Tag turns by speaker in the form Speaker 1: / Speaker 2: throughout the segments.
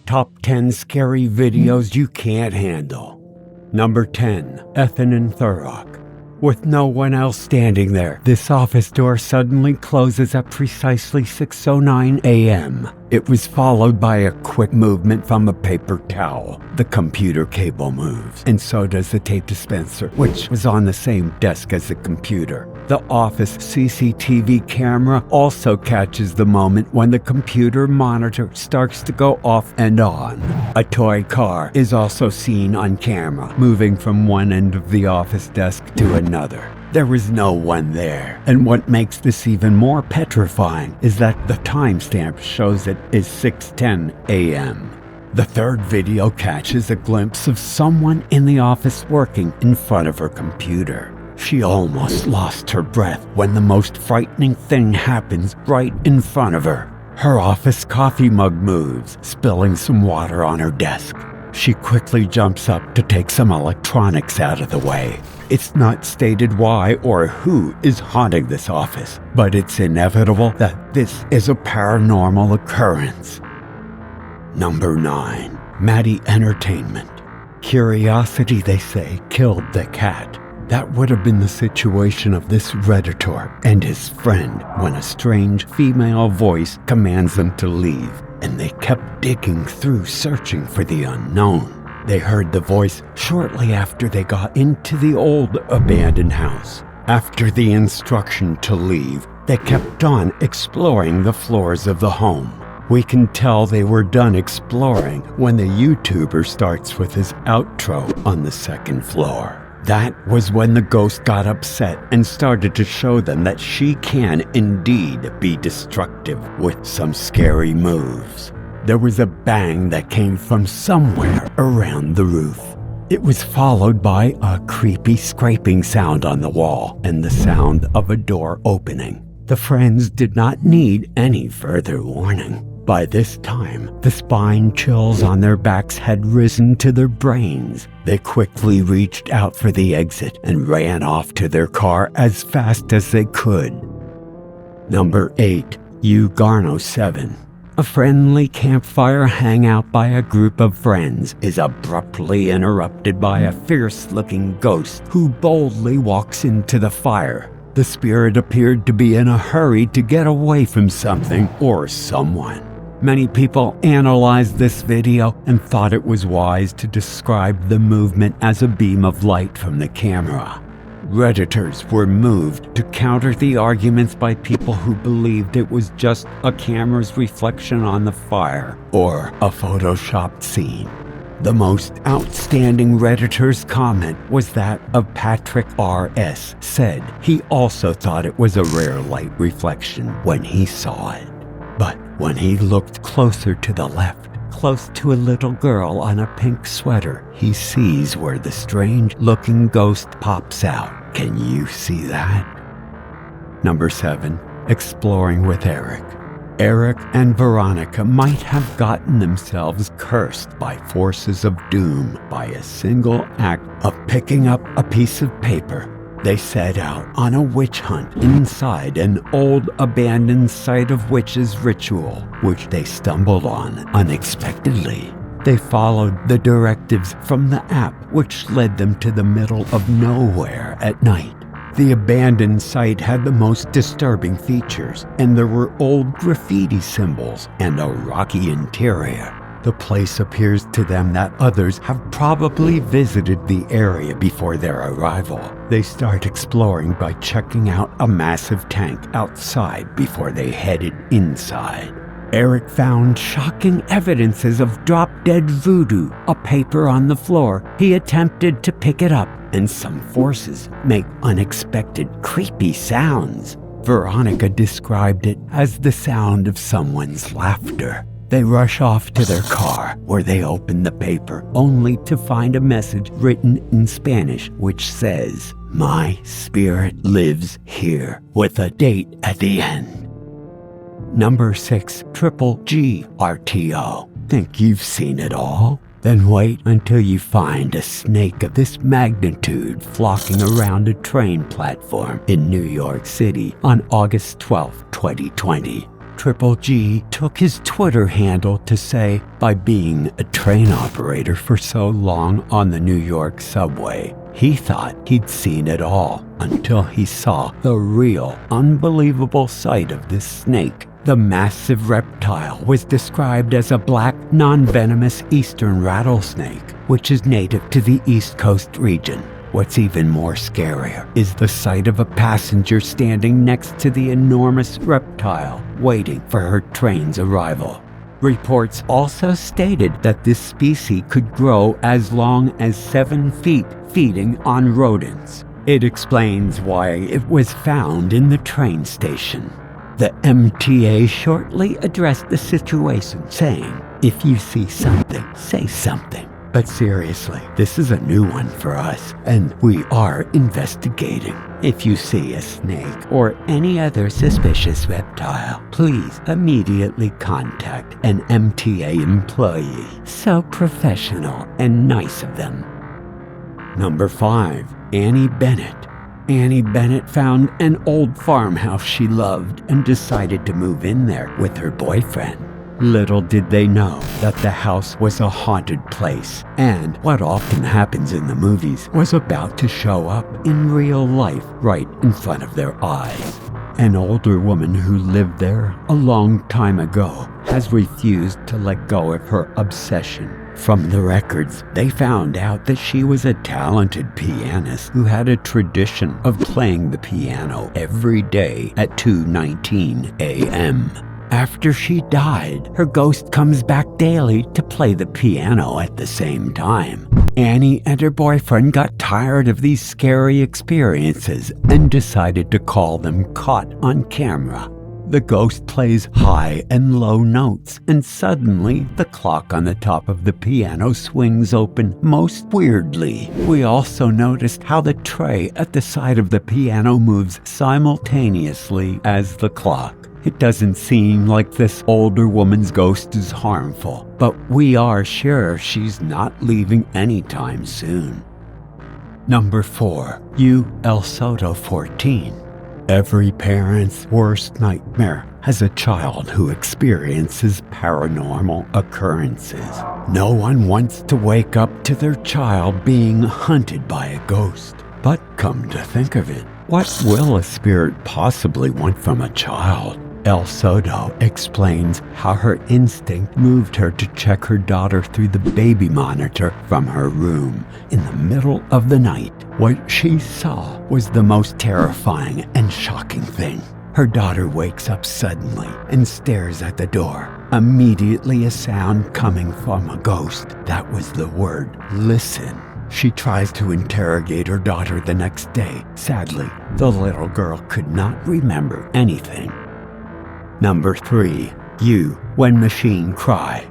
Speaker 1: Top 10 scary videos you can't handle. Number 10. Ethan and Thurrock. With no one else standing there, this office door suddenly closes at precisely 6:09 a.m. It was followed by a quick movement from a paper towel. The computer cable moves, and so does the tape dispenser, which was on the same desk as the computer. The office CCTV camera also catches the moment when the computer monitor starts to go off and on. A toy car is also seen on camera, moving from one end of the office desk to another. There was no one there, and what makes this even more petrifying is that the timestamp shows it is 6:10 a.m. The third video catches a glimpse of someone in the office working in front of her computer. She almost lost her breath when the most frightening thing happens right in front of her. Her office coffee mug moves, spilling some water on her desk. She quickly jumps up to take some electronics out of the way. It's not stated why or who is haunting this office, but it's inevitable that this is a paranormal occurrence. Number 9. Maddie Entertainment. Curiosity, they say, killed the cat. That would have been the situation of this Redditor and his friend when a strange female voice commands them to leave, and they kept digging through searching for the unknown. They heard the voice shortly after they got into the old abandoned house. After the instruction to leave, they kept on exploring the floors of the home. We can tell they were done exploring when the YouTuber starts with his outro on the second floor. That was when the ghost got upset and started to show them that she can indeed be destructive with some scary moves. There was a bang that came from somewhere around the roof. It was followed by a creepy scraping sound on the wall and the sound of a door opening. The friends did not need any further warning. By this time, the spine chills on their backs had risen to their brains. They quickly reached out for the exit and ran off to their car as fast as they could. Number 8. Ugarno 7. A friendly campfire hangout by a group of friends is abruptly interrupted by a fierce-looking ghost who boldly walks into the fire. The spirit appeared to be in a hurry to get away from something or someone. Many people analyzed this video and thought it was wise to describe the movement as a beam of light from the camera. Redditors were moved to counter the arguments by people who believed it was just a camera's reflection on the fire or a photoshopped scene. The most outstanding Redditor's comment was that of Patrick R.S. said he also thought it was a rare light reflection when he saw it. But when he looked closer to the left, close to a little girl on a pink sweater, he sees where the strange-looking ghost pops out. Can you see that? Number 7. Exploring with Erick. Erick and Veronica might have gotten themselves cursed by forces of doom by a single act of picking up a piece of paper. They set out on a witch hunt inside an old abandoned site of witches' ritual, which they stumbled on unexpectedly. They followed the directives from the app, which led them to the middle of nowhere at night. The abandoned site had the most disturbing features, and there were old graffiti symbols and a rocky interior. The place appears to them that others have probably visited the area before their arrival. They start exploring by checking out a massive tank outside before they headed inside. Erick found shocking evidences of drop-dead voodoo, a paper on the floor. He attempted to pick it up, and some forces make unexpected creepy sounds. Veronica described it as the sound of someone's laughter. They rush off to their car, where they open the paper, only to find a message written in Spanish which says, "My spirit lives here," with a date at the end. Number 6. Triple G RTO. Think you've seen it all? Then wait until you find a snake of this magnitude flocking around a train platform in New York City on August 12, 2020. Triple G took his Twitter handle to say, by being a train operator for so long on the New York subway, he thought he'd seen it all until he saw the real, unbelievable sight of this snake. The massive reptile was described as a black, non-venomous eastern rattlesnake, which is native to the East Coast region. What's even more scarier is the sight of a passenger standing next to the enormous reptile, waiting for her train's arrival. Reports also stated that this species could grow as long as 7 feet, feeding on rodents. It explains why it was found in the train station. The MTA shortly addressed the situation, saying, "If you see something, say something." But seriously, this is a new one for us, and we are investigating. If you see a snake or any other suspicious reptile, please immediately contact an MTA employee. So professional and nice of them. Number 5. Annie Bennett. Annie Bennett found an old farmhouse she loved and decided to move in there with her boyfriend. Little did they know that the house was a haunted place, and what often happens in the movies was about to show up in real life right in front of their eyes. An older woman who lived there a long time ago has refused to let go of her obsession. From the records, they found out that she was a talented pianist who had a tradition of playing the piano every day at 2:19 a.m. After she died, her ghost comes back daily to play the piano at the same time. Annie and her boyfriend got tired of these scary experiences and decided to call them caught on camera. The ghost plays high and low notes, and suddenly the clock on the top of the piano swings open most weirdly. We also noticed how the tray at the side of the piano moves simultaneously as the clock. It doesn't seem like this older woman's ghost is harmful, but we are sure she's not leaving anytime soon. Number 4. U. El Soto 14. Every parent's worst nightmare has a child who experiences paranormal occurrences. No one wants to wake up to their child being hunted by a ghost. But come to think of it, what will a spirit possibly want from a child? El Soto explains how her instinct moved her to check her daughter through the baby monitor from her room in the middle of the night. What she saw was the most terrifying and shocking thing. Her daughter wakes up suddenly and stares at the door. Immediately a sound coming from a ghost. That was the word, listen. She tries to interrogate her daughter the next day. Sadly, the little girl could not remember anything. Number 3. You, When Machine Cry.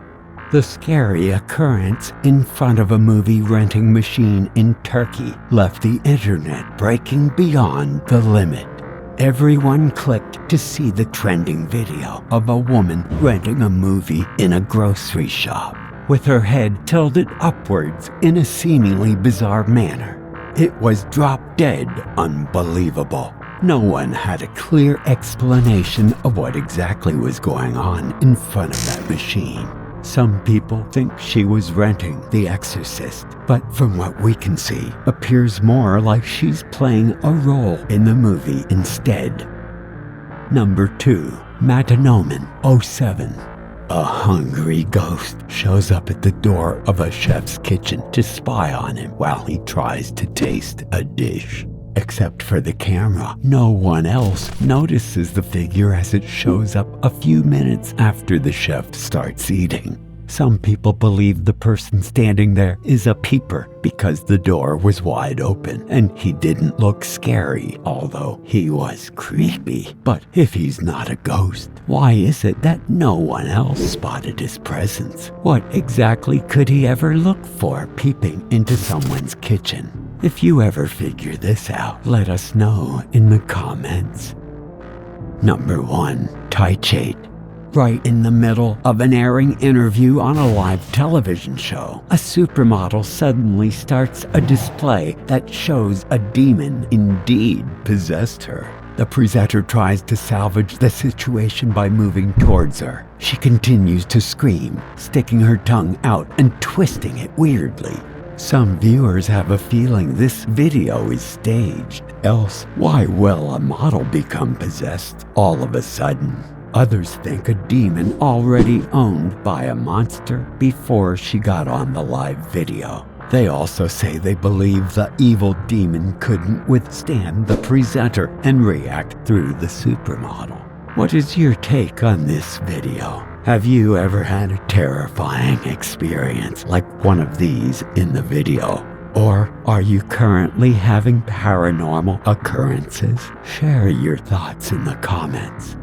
Speaker 1: The scary occurrence in front of a movie renting machine in Turkey left the internet breaking beyond the limit. Everyone clicked to see the trending video of a woman renting a movie in a grocery shop, with her head tilted upwards in a seemingly bizarre manner. It was drop-dead unbelievable. No one had a clear explanation of what exactly was going on in front of that machine. Some people think she was renting The Exorcist, but from what we can see, appears more like she's playing a role in the movie instead. Number 2. Matanoman 07. A hungry ghost shows up at the door of a chef's kitchen to spy on him while he tries to taste a dish. Except for the camera, no one else notices the figure as it shows up a few minutes after the chef starts eating. Some people believe the person standing there is a peeper because the door was wide open and he didn't look scary, although he was creepy. But if he's not a ghost, why is it that no one else spotted his presence? What exactly could he ever look for peeping into someone's kitchen? If you ever figure this out, let us know in the comments. Number 1. Tychate. Right in the middle of an airing interview on a live television show, a supermodel suddenly starts a display that shows a demon indeed possessed her. The presenter tries to salvage the situation by moving towards her. She continues to scream, sticking her tongue out and twisting it weirdly. Some viewers have a feeling this video is staged, else why will a model become possessed all of a sudden? Others think a demon already owned by a monster before she got on the live video. They also say they believe the evil demon couldn't withstand the presenter and react through the supermodel. What is your take on this video? Have you ever had a terrifying experience like one of these in the video? Or are you currently having paranormal occurrences? Share your thoughts in the comments.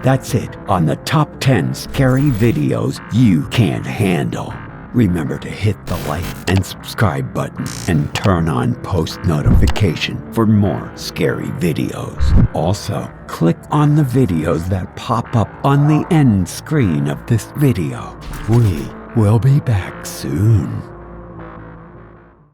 Speaker 1: That's it on the top 10 scary videos you can't handle. Remember to hit the like and subscribe button and turn on post notification for more scary videos. Also, click on the videos that pop up on the end screen of this video. We will be back soon.